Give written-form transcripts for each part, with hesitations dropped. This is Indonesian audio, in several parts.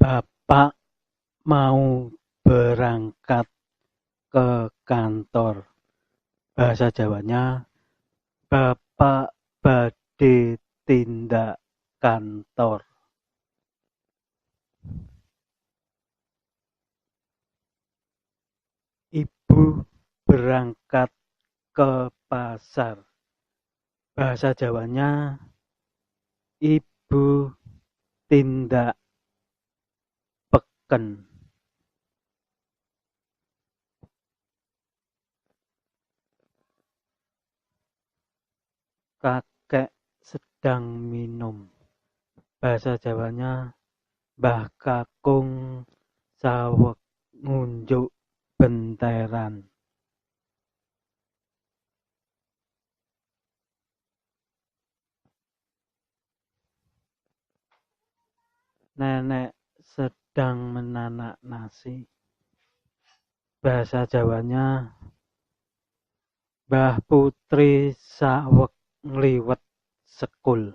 Bapak mau berangkat ke kantor. Bahasa Jawanya, Bapak badhe tindak kantor. Ibu berangkat ke pasar. Bahasa Jawanya, Ibu tindak peken. Kakek sedang minum. Bahasa Jawanya, Mbah Kakung saweg ngunjuk benteran. Nenek sedang menanak nasi. Bahasa Jawanya, Mbah Putri saweg ngliwet sekul.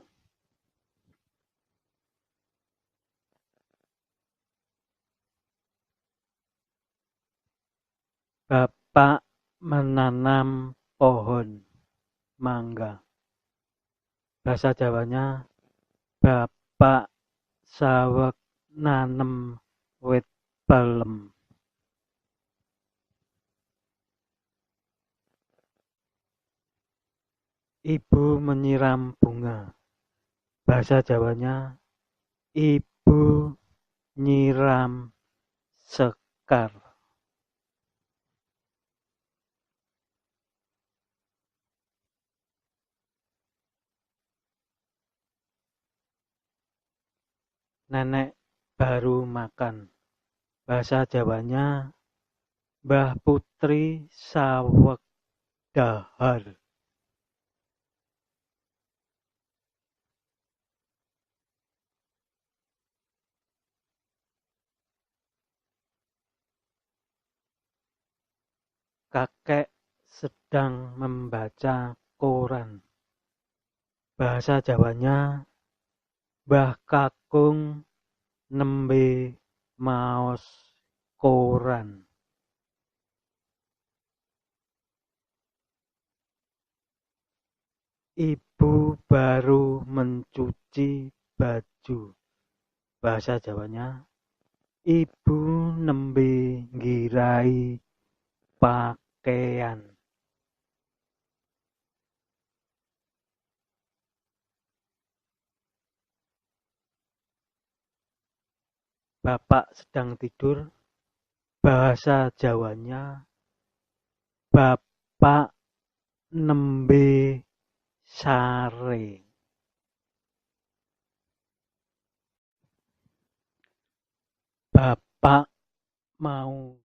Bapak menanam pohon mangga. Bahasa Jawanya, Bapak saweg nanem wit pelem. Ibu menyiram bunga. Bahasa Jawanya, Ibu nyiram sekar. Nenek baru makan. Bahasa Jawanya, Mbah Putri saweg dhahar. Kakek sedang membaca koran. Bahasa Jawanya, Mbah Kakung nembe maos koran. Ibu baru mencuci baju. Bahasa Jawanya, Ibu nembe nggirai pakaian. Bapak sedang tidur. Bahasa Jawanya, Bapak nembe sare. Bapak mau